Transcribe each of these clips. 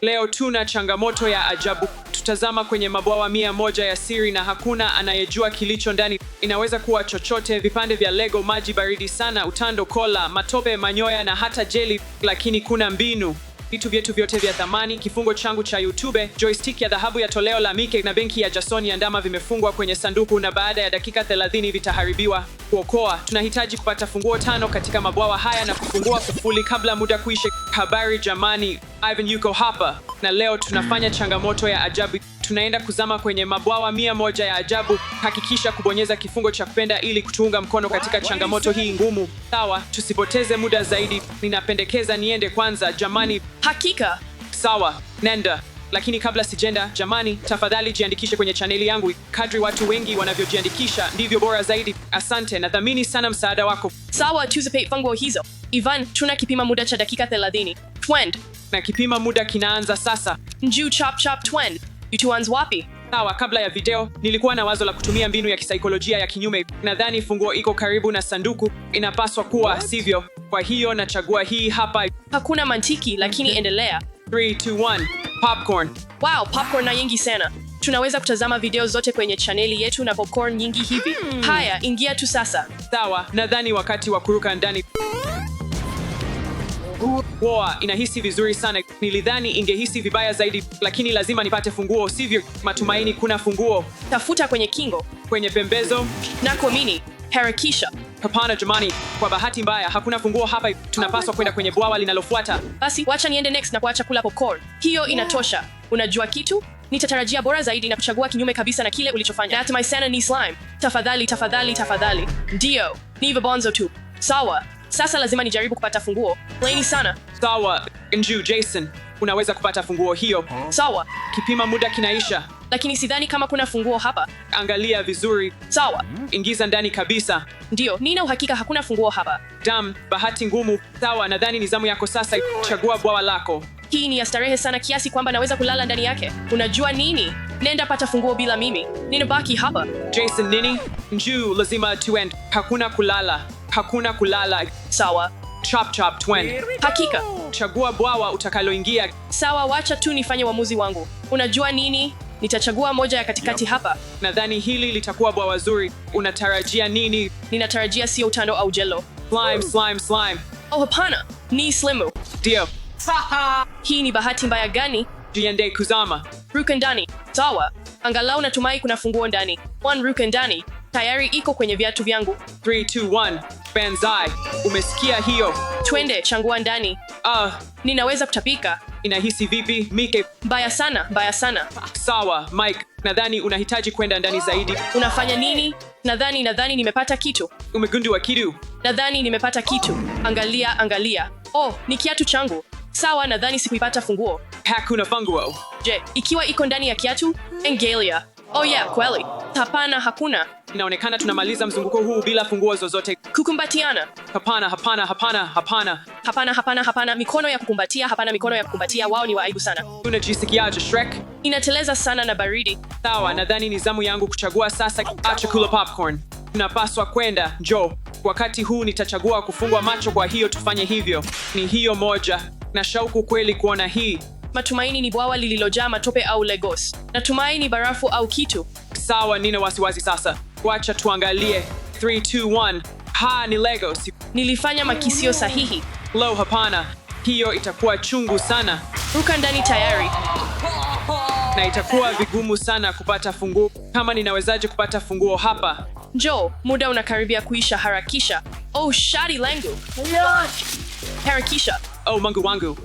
Leo tuna changamoto ya ajabu. Tutazama kwenye mabwawa 100 ya siri na hakuna anayejua kilicho ndani. Inaweza kuwa chochote: vipande vya Lego, maji baridi sana, utando, kola, matope, manyoya na hata jeli. Lakini kuna mbinu. Vitu vyetu vyote vya thamani, kifungo changu cha YouTube, joystick ya dhahabu ya toleo la Mike na benki ya Jason ya ndama vimefungwa kwenye sanduku na baada ya dakika 30 vitaharibiwa. Kuokoa, tunahitaji kupata funguo 5 katika mabwawa haya na kufungua kufuli kabla muda kuisha. Habari jamani, Ivan yuko hapa na leo tunafanya changamoto ya ajabu. Tunaenda kuzama kwenye mabwawa 100 ya ajabu. Hakikisha kubonyeza kifungo cha kupenda ili kutuunga mkono katika changamoto hii ngumu. Sawa, tusipoteze muda zaidi. Ninapendekeza niende kwanza jamani. Hakika. Sawa, nenda. Lakini kabla sijenda, jamani, tafadhali jiandikishe kwenye chaneli yangu. Kadri watu wengi wanavyojiandikisha, ndivyo bora zaidi. Asante, nathamini sana msaada wako. Sawa, tuzipe funguo hizo. Ivan, tuna kipima muda cha dakika 30. Twend. Na kipima muda kinaanza sasa. Njoo chop chop twend. Tuanze wapi? Sawa, kabla ya video, nilikuwa na wazo la kutumia mbinu ya kisaikolojia ya kinyume. Nadhani funguo iko karibu na sanduku. Inapaswa kuwa, sivyo? Kwa hiyo nachagua hii hapa. Hakuna mantiki, lakini endelea. 3, 2, 1. Popcorn. Wow, popcorn na nyingi sana. Tunaweza kutazama video zote kwenye chaneli yetu na popcorn nyingi hivi. Haya, ingia tu sasa. Sawa, nadhani wakati wa kuruka ndani. Wow, inahisi vizuri sana. Nilidhani ingehisi vibaya zaidi, lakini lazima nipate funguo, sivyo? Matumaini kuna funguo. Tafuta kwenye kingo, kwenye pembezo na kuamini. Harakisha. Hapana jamani, kwa bahati mbaya hakuna funguo hapa. Tunapaswa kwenda kwenye bwawa linalofuata. Basi wacha niende next na kuacha kula popcorn. Hiyo inatosha. Unajua kitu? Nitatarajia bora zaidi na kuchagua kinyume kabisa na kile ulichofanya. Natumai sana ni slime. Tafadhali, tafadhali, tafadhali. Ndio, ni vibonzo tu. Sawa. Sasa lazima nijaribu kupata funguo. Laini sana. Sawa, njoo Jason. Unaweza kupata funguo hiyo. Sawa. Kipima muda kinaisha. Lakini sidhani kama kuna funguo hapa. Angalia vizuri. Sawa. Ingiza ndani kabisa. Ndio, nina uhakika hakuna funguo hapa. Bahati ngumu. Sawa, nadhani ni zamu yako sasa. Chagua bwawa lako. Hii ni ya starehe sana kiasi kwamba naweza kulala ndani yake. Unajua nini? Nenda pata funguo bila mimi. Ninabaki hapa. Jason, nini? Njoo, lazima tuende. Hakuna kulala. Hakuna kulala. Sawa. Chop chop twend. Hakika. Chagua bwawa utakaloingia. Sawa, wacha tu nifanye uamuzi wangu. Unajua nini? Nitachagua moja ya katikati hapa. Nadhani hili litakuwa bwawa zuri. Unatarajia nini? Ninatarajia sio utando au jello. Slime, slime, slime. Oh hapana, ni slimu. Ndio. Hii ni bahati mbaya gani? Jiende kuzama. Ruka ndani. Sawa. Angalau natumai kuna funguo ndani. Ruka ndani. Tayari iko kwenye viatu vyangu. 3, 2, 1. Banzai. Umesikia hiyo? Twende, changua ndani. Ninaweza kutapika. Inahisi vipi, Mike? Mbaya sana, mbaya sana. Sawa, Mike. Nadhani unahitaji kwenda ndani zaidi. Unafanya nini? Nadhani nimepata kitu. Umegundua kitu? Nadhani nimepata kitu. Angalia, angalia. Oh, ni kiatu changu. Sawa, nadhani sikuipata funguo. Hakuna funguo. Je, ikiwa iko ndani ya kiatu? Angalia. Oh yeah, kweli. Hapana, hakuna. Inaonekana tunamaliza mzunguko huu bila funguo zozote. Kukumbatiana. Hapana, hapana, hapana, hapana. Hapana, hapana, hapana. Mikono ya kukumbatia, hapana mikono ya kukumbatia. Wao ni waibu sana. Unajisikiaje, Shrek? Inateleza sana na baridi. Sawa, nadhani ni zamu yangu kuchagua sasa. Acha kula popcorn. Tunapaswa kwenda. Njoo. Wakati huu nitachagua kufungwa macho, kwa hiyo tufanye hivyo. Ni hiyo moja. Na shauku kweli kuona hii. Matumaini ni bwawa lililojaa matope au Legos. Natumaini barafu au kitu. Sawa, nina wasiwasi sasa. Wacha tuangalie. 3, 2, 1. Ni Legos. Nilifanya makisio sahihi. Lo, hapana. Hiyo itakuwa chungu sana. Ruka ndani tayari. Na itakuwa vigumu sana kupata funguo. Kama ninawezaje kupata funguo hapa? Njoo, muda unakaribia kuisha, harakisha. Oh, shari langu. Harakisha. Oh, Mungu wangu.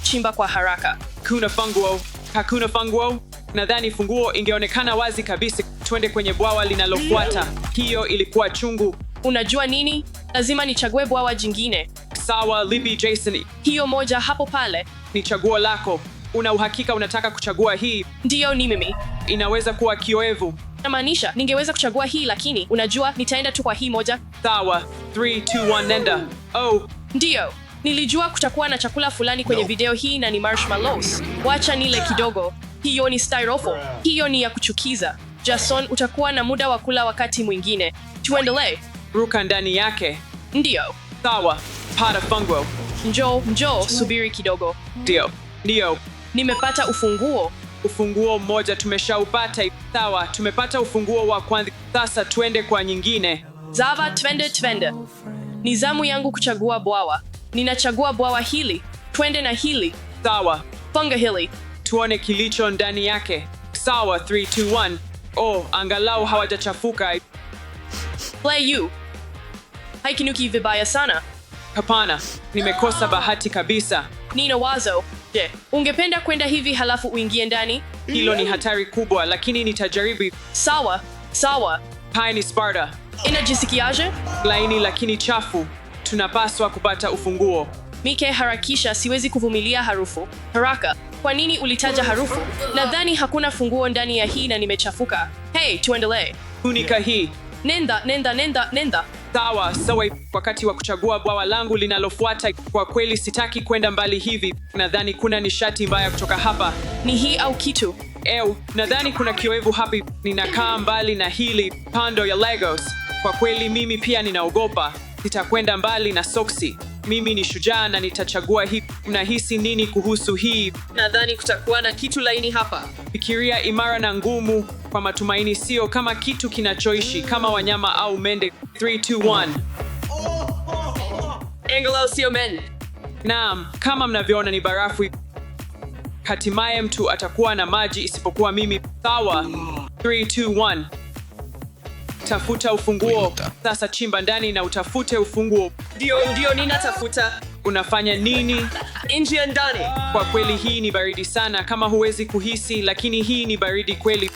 Chimba kwa haraka. Kuna funguo. Hakuna funguo. Nadhani funguo ingeonekana wazi kabisa. Twende kwenye bwawa linalofuata. Hiyo ilikuwa chungu. Unajua nini? Lazima nichague bwawa jingine. Sawa, lipi Jason? Hiyo moja hapo pale. Ni chaguo lako. Una uhakika unataka kuchagua hii? Ndiyo, ni mimi. Inaweza kuwa kioevu. Namaanisha, ningeweza kuchagua hii lakini, unajua, nitaenda tu kwa hii moja. Sawa, 3, 2, 1, nenda. Oh. Ndiyo. Nilijua kutakuwa na chakula fulani kwenye video hii na ni marshmallows. Wacha nile kidogo. Hiyo ni styrofoam. Hiyo ni ya kuchukiza. Jason, utakuwa na muda wa kula wakati mwingine. Tuendelee. Ruka ndani yake. Ndiyo. Sawa, pata funguo. Njoo, subiri kidogo. Ndio. Ndio. Nimepata ufunguo. Ufunguo mmoja tumeshaupata. Sawa, tumepata ufunguo wa kwanza. Sasa twende kwa nyingine. Zava, twende. Ni zamu yangu kuchagua bwawa. Ninachagua bwawa hili. Twende na hili. Sawa. Funga hili. Tuone kilicho ndani yake. Sawa, 3, 2, 1. Oh, angalau hawajachafuka. Play you. Haikinuki vibaya sana. Hapana, nimekosa bahati kabisa. Nina wazo. Je, ungependa kwenda hivi halafu uingie ndani? Hilo ni hatari kubwa, lakini nitajaribu. Sawa. Hai ni Sparta. Inajisikiaje? Laini lakini chafu. Tunapaswa kupata ufunguo. Mike, harakisha, siwezi kuvumilia harufu. Haraka. Kwa nini ulitaja harufu? Nadhani hakuna funguo ndani ya hii na nimechafuka. Hey, tuendelee. Funika hii. Nenda. Sawa, wakati wa kuchagua bwawa langu linalofuata. Kwa kweli sitaki kwenda mbali hivi. Nadhani kuna nishati mbaya kutoka hapa. Ni hii au kitu? Nadhani kuna kioevu hapa. Ninakaa mbali na hili pando ya Legos. Kwa kweli mimi pia ninaogopa. Nitakwenda mbali na soksi. Mimi ni shujaa na nitachagua hii. Mnahisi nini kuhusu hii? Nadhani kutakuwa na kitu laini hapa. Fikiria imara na ngumu kwa matumaini, sio kama kitu kinachoishi kama wanyama au mende. 3, 2, 1. Angalau sio mende. Naam, kama mnavyoona ni barafu. Hatimaye mtu atakuwa na maji isipokuwa mimi. Sawa. 3, 2, 1. Tafuta ufunguo. Sasa chimba ndani na utafute ufunguo. Ndio ninatafuta. Unafanya nini? Ingia ndani. Kwa kweli hii ni baridi sana kama huwezi kuhisi, lakini hii ni baridi kweli.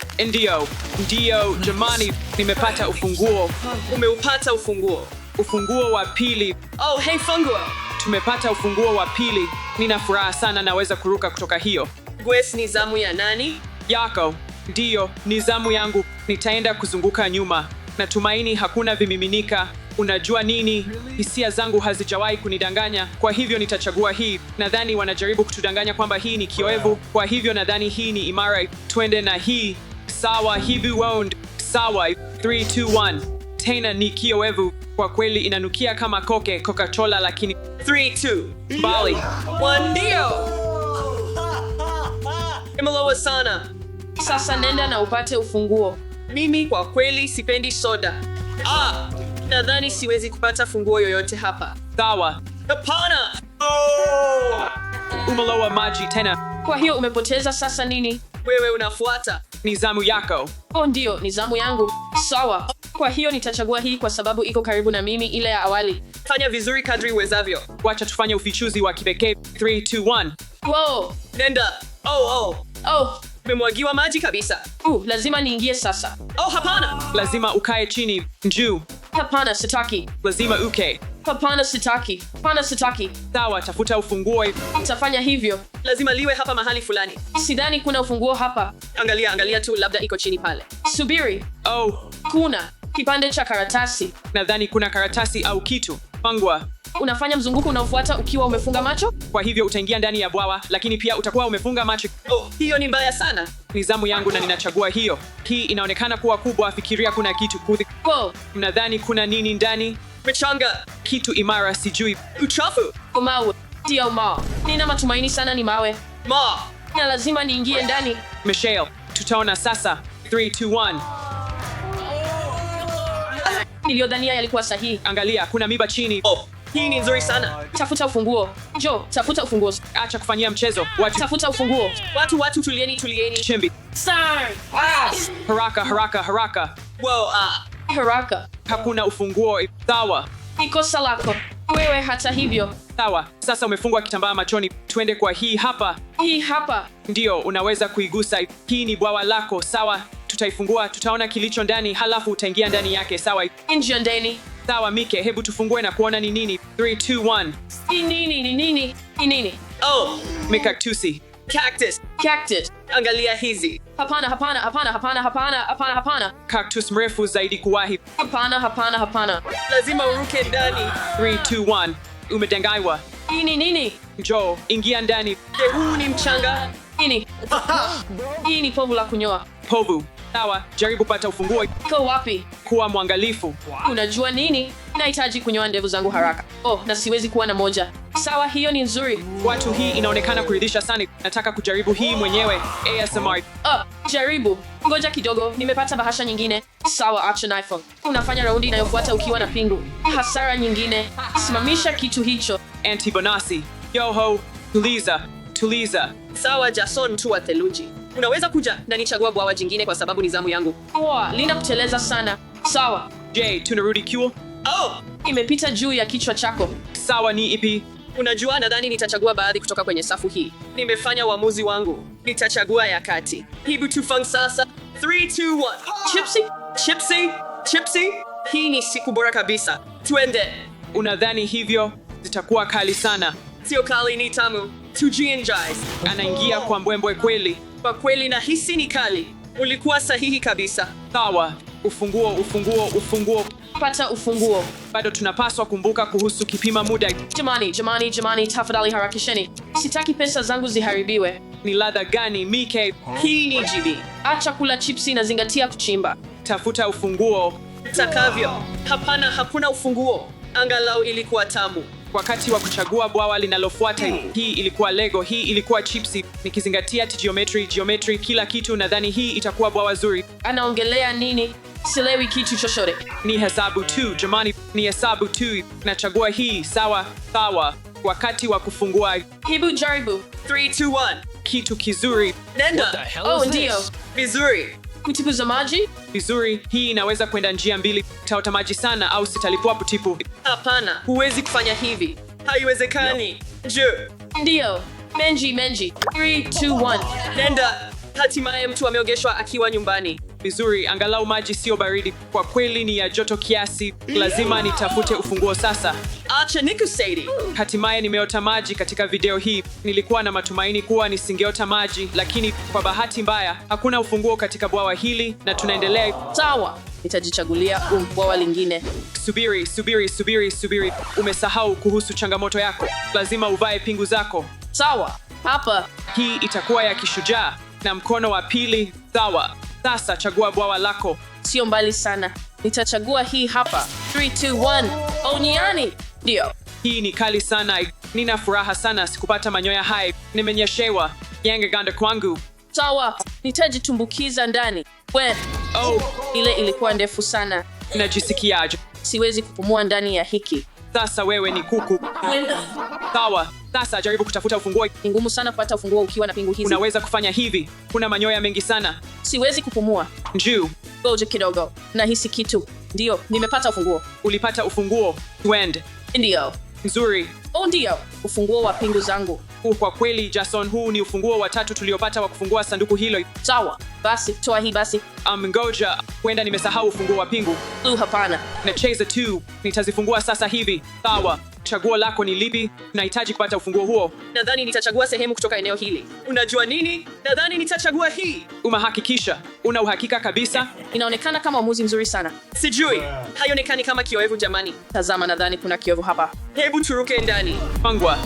Ndio, jamani, nimepata ufunguo. Umeupata ufunguo? Ufunguo wa pili. Oh, hey fungua. Tumepata ufunguo wa pili. Nina furaha sana, naweza kuruka kutoka hiyo. Gwes, ni zamu ya nani? Yako. Ndio, ni zamu yangu. Nitaenda kuzunguka nyuma. Natumaini hakuna vimiminika. Unajua nini? Hisia zangu hazijawahi kunidanganya, kwa hivyo nitachagua hii. Nadhani wanajaribu kutudanganya kwamba hii ni kioevu, kwa hivyo nadhani hii ni imara. Twende na hii. Sawa, hivi wound. Sawa, 3, 2, 1. Tena ni kioevu. Kwa kweli inanukia kama Coca-Cola, lakini 3, 2. Bali. 1, ndio. Imelowa sana. Sasa nenda na upate ufunguo. Mimi kwa kweli sipendi soda. Nadhani siwezi kupata funguo yoyote hapa. Sawa. Hapana! Umelowa maji tena. Kwa hiyo umepoteza sasa nini? Wewe unafuata. Ni zamu yako. Ndio, ni zamu yangu. Sawa. Kwa hiyo nitachagua hii kwa sababu iko karibu na mimi, ile ya awali. Fanya vizuri kadri uwezavyo. Wacha tufanye ufichuzi wa kipekee. 3, 2, 1. Wow. Nenda. Umemwagiwa maji kabisa. Lazima niingie sasa. Hapana. Lazima ukae chini. Njoo. Hapana, sitaki. Lazima uke. Hapana, sitaki. Sawa, tafuta ufunguo. Nitafanya hivyo. Lazima liwe hapa mahali fulani. Sidhani kuna ufunguo hapa. Angalia tu, labda iko chini pale. Subiri. Kuna kipande cha karatasi. Nadhani kuna karatasi au kitu. Pangwa. Unafanya mzunguko unaofuata ukiwa umefunga macho? Kwa hivyo utaingia ndani ya bwawa, lakini pia utakuwa umefunga macho. Hiyo ni mbaya sana. Ni zamu yangu na ninachagua hiyo. Hii inaonekana kuwa kubwa, fikiria kuna kitu kudhi. Mnadhani kuna nini ndani? Mchanga. Kitu imara, sijui. Uchafu. Mawe. Ndio mawe. Nina matumaini sana ni mawe. Na lazima niingie ndani. Michelle, tutaona sasa. 3, 2, 1. Niliyodhania yalikuwa sahihi. Angalia, kuna miba chini. Hii ni nzuri sana. Tafuta ufunguo. Joe, tafuta ufunguo. Acha kufanyia mchezo. Tafuta ufunguo. Watu, tulieni. Chimbi. Sorry. Haraka. Haraka. Hakuna ufunguo. Sawa. Ni kosa lako. Wewe hata hivyo. Sawa, sasa umefungwa kitambaa machoni. Twende kwa hii hapa. Hii hapa. Ndio, unaweza kuigusa. Hii ni bwawa lako, sawa? Tutaifungua, tutaona kilicho ndani, halafu utaingia ndani yake, sawa? Ingia ndani. Sawa, Mike, hebu tufungue na kuona ni nini. 3, 2, 1. Ni nini? Mikaktusi. Cactus. Angalia hizi. Hapana. Cactus mrefu zaidi kuwahi. Hapana. Lazima uruke ndani. 3, 2, 1. Umedanganywa. Nini? Joe, ingia ndani. Huu ni mchanga. Hii ni povu la kunyoa. Povu. Sawa, jaribu pata ufunguo. Iko wapi? Kuwa mwangalifu. Unajua nini? Nahitaji kunyoa ndevu zangu haraka. Na siwezi kuwa na moja. Sawa, hiyo ni nzuri. Watu, hii inaonekana kuridhisha sana. Nataka kujaribu hii mwenyewe. ASMR. Jaribu. Ngoja kidogo, nimepata bahasha nyingine. Sawa, acha iPhone. Unafanya raundi inayofuata ukiwa na pingu. Hasara nyingine. Simamisha kitu hicho. Antibonasi. Yoho. Tuliza. Sawa, Jason, mtu wa theluji. Unaweza kuja na nichagua bwawa jingine kwa sababu ni zamu yangu. Lina kuteleza sana. Sawa. Je, tunarudi Q? Imepita juu ya kichwa chako. Sawa, ni ipi? Unajua, nadhani nitachagua baadhi kutoka kwenye safu hii. Nimefanya uamuzi wangu. Nitachagua ya kati. Hebu tufanye sasa. 3, 2, 1. Chipsy. Hii ni siku bora kabisa. Tuende. Unadhani hivyo? Zitakuwa kali sana. Sio kali, ni tamu. Tujienjoy. Anaingia kwa mbwembwe kweli. Kwa kweli nahisi ni kali. Ulikuwa sahihi kabisa. Sawa. Ufunguo. Pata ufunguo. Bado tunapaswa kumbuka kuhusu kipima muda. Jamani, tafadhali harakisheni. Sitaki pesa zangu ziharibiwe. Ni ladha gani, Mike? Hii ni GB. Acha kula chipsi na zingatia kuchimba. Tafuta ufunguo. Takavyo. Hapana, hakuna ufunguo. Angalau ilikuwa tamu. Wakati wa kuchagua bwawa linalofuata, hii ilikuwa Lego, hii ilikuwa chipsi. Nikizingatia geometry, kila kitu, nadhani hii itakuwa bwawa zuri. Anaongelea nini? Sielewi kitu chochote. Ni hesabu tu, jamani, ni hesabu tu. Nachagua hii, sawa. Wakati wa kufungua. Hebu jaribu. 3, 2, 1. Kitu kizuri. Nenda. Ndio. Vizuri. Kutipuza maji? Vizuri, hii inaweza kwenda njia mbili. Taota maji sana au sitalipua putipu. Hapana, huwezi kufanya hivi. Haiwezekani. Ndio. Menji. 3, 2, 1. Nenda. Hatimaye mtu ameogeshwa akiwa nyumbani. Vizuri, angalau maji sio baridi. Kwa kweli ni ya joto kiasi. Lazima nitafute ufunguo sasa. Acha nikusaidie. Hatimaye nimeota maji katika video hii. Nilikuwa na matumaini kuwa nisingeota maji, lakini kwa bahati mbaya hakuna ufunguo katika bwawa hili na tunaendelea. Sawa, nitajichagulia bwawa lingine. Subiri. Umesahau kuhusu changamoto yako. Lazima uvae pingu zako. Sawa, hapa. Hii itakuwa ya kishujaa. Na mkono wa pili. Sawa. Sasa chagua bwawa lako. Sio mbali sana. Nitachagua hii hapa. 3, 2, 1. Niani. Ndio. Hii ni kali sana. Nina furaha sana sikupata manyoya hai. Nimenyeshewa. Yangeganda kwangu. Sawa. Nitajitumbukiza ndani. Ile ilikuwa ndefu sana. Najisikiaje? Siwezi kupumua ndani ya hiki. Sasa wewe ni kuku. Sawa. Sasa jaribu kutafuta ufunguo. Ni ngumu sana kupata ufunguo ukiwa na pingu hizi. Unaweza kufanya hivi. Kuna manyoya mengi sana. Siwezi kupumua. Njoo. Ngoja kidogo. Nahisi kitu. Ndio, nimepata ufunguo. Ulipata ufunguo. Tuende. Ndio. Nzuri. Ndio. Ufunguo wa pingu zangu. Kwa kweli, Jason, huu ni ufunguo wa 3 tuliopata wa kufungua sanduku hilo. Sawa. Basi, toa hii basi. Ngoja, huenda nimesahau ufunguo wa pingu. Hapana. Nacheza tu. Nitazifungua sasa hivi. Sawa. Chaguo lako ni lipi? Nahitaji kupata ufunguo huo. Nadhani nitachagua sehemu kutoka eneo hili. Unajua nini? Nadhani nitachagua hii. Umehakikisha? Una uhakika kabisa? Inaonekana kama uamuzi mzuri sana. Sijui. Haionekani kama kioevu jamani. Tazama, nadhani kuna kioevu hapa. Hebu turuke ndani. Pangwa.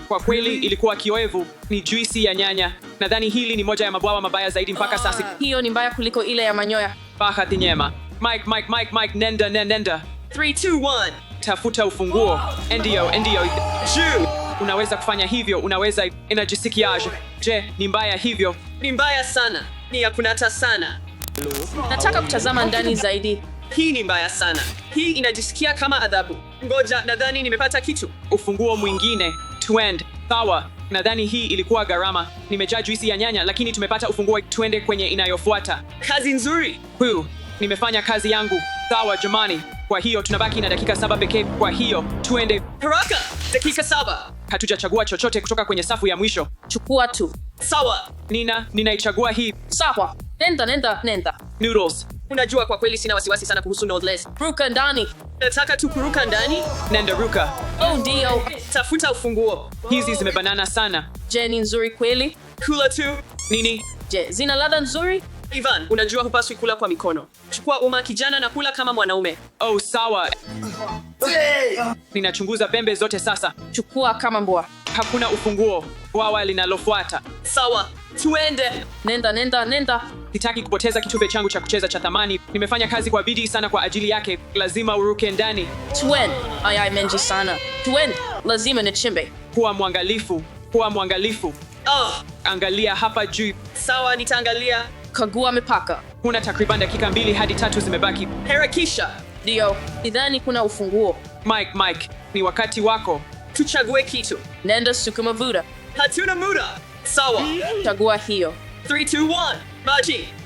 Kwa kweli ilikuwa kioevu. Ni juisi ya nyanya. Nadhani hili ni moja ya mabwawa mabaya zaidi mpaka sasa. Hiyo ni mbaya kuliko ile ya manyoya. Bahati njema. Mike, nenda. 3, 2, 1. Tafuta ufunguo. Ndio. Unaweza kufanya hivyo, unaweza. Inajisikiaje? Je, ni mbaya hivyo? Ni mbaya sana. Ni ya kunata sana. Nataka kutazama ndani zaidi. Hii ni mbaya sana. Hii inajisikia kama adhabu. Ngoja, nadhani nimepata kitu. Ufunguo mwingine. Twende. Sawa. Nadhani hii ilikuwa gharama. Nimejaa juisi ya nyanya, lakini tumepata ufunguo. Twende kwenye inayofuata. Kazi nzuri. Nimefanya kazi yangu. Sawa jamani. Kwa hiyo tunabaki na dakika 7 pekee. Kwa hiyo twende haraka. Dakika 7. Hatujachagua chochote kutoka kwenye safu ya mwisho. Chukua tu. Sawa. Ninaichagua hii. Sawa. Nenda. Noodles. Unajua, kwa kweli sina wasiwasi sana kuhusu noodles. Ruka ndani. Nataka tu kuruka ndani. Nenda ruka. Ndio. Tafuta ufunguo. Hizi zimebanana sana. Je, ni nzuri kweli? Kula tu. Nini? Je, zina ladha nzuri? Ivan, unajua hupaswi kula kwa mikono. Chukua uma kijana na kula kama mwanaume. Sawa. Ninachunguza pembe zote sasa. Chukua kama mbwa. Hakuna ufunguo. Bwawa linalofuata. Sawa. Tuende. Nenda. Sitaki kupoteza kitufe changu cha kucheza cha thamani. Nimefanya kazi kwa bidii sana kwa ajili yake. Lazima uruke ndani. Tuende. Ay, mengi sana. Tuende. Lazima nichimbe. Kuwa mwangalifu. Angalia hapa juu. Sawa, nitaangalia. Kagua mipaka. Kuna takriban dakika 2 hadi 3 zimebaki. Harakisha. Ndio, sidhani kuna ufunguo. Mike, ni wakati wako. Tuchague kitu. Nenda sukuma muda. Hatuna muda. Sawa. Chagua hiyo. 3, 2, 1.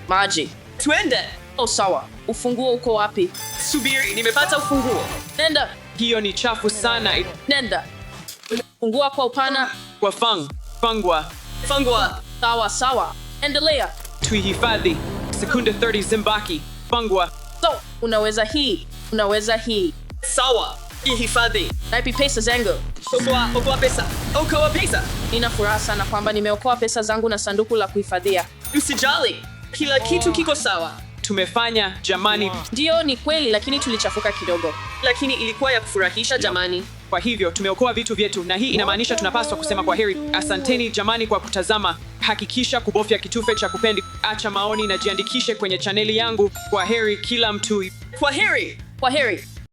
Maji. Twende. Oh, sawa. Ufunguo uko wapi? Subiri, nimepata ufunguo. Nenda. Hiyo ni chafu sana. Nenda. Fungua kwa upana. Kwa fungwa. Sawa. Endelea. Tuihifadhi. Sekunde 30 zimbaki. Fungwa. So, unaweza hii. Sawa. Ihifadhi. Naipi pesa zangu. Okoa pesa. Nina furaha sana kwamba nimeokoa pesa zangu na sanduku la kuhifadhia. Usijali. Kila kitu kiko sawa. Tumefanya, jamani. Ndio, ni kweli, lakini tulichafuka kidogo. Lakini ilikuwa ya kufurahisha, jamani. Kwa hivyo, tumeokoa vitu vyetu na hii inamaanisha tunapaswa kusema kwaheri. Asanteni jamani kwa kutazama. Hakikisha kubofya kitufe cha kupendi. Acha maoni na jiandikishe kwenye chaneli yangu. Kwaheri kila mtu. Kwaheri.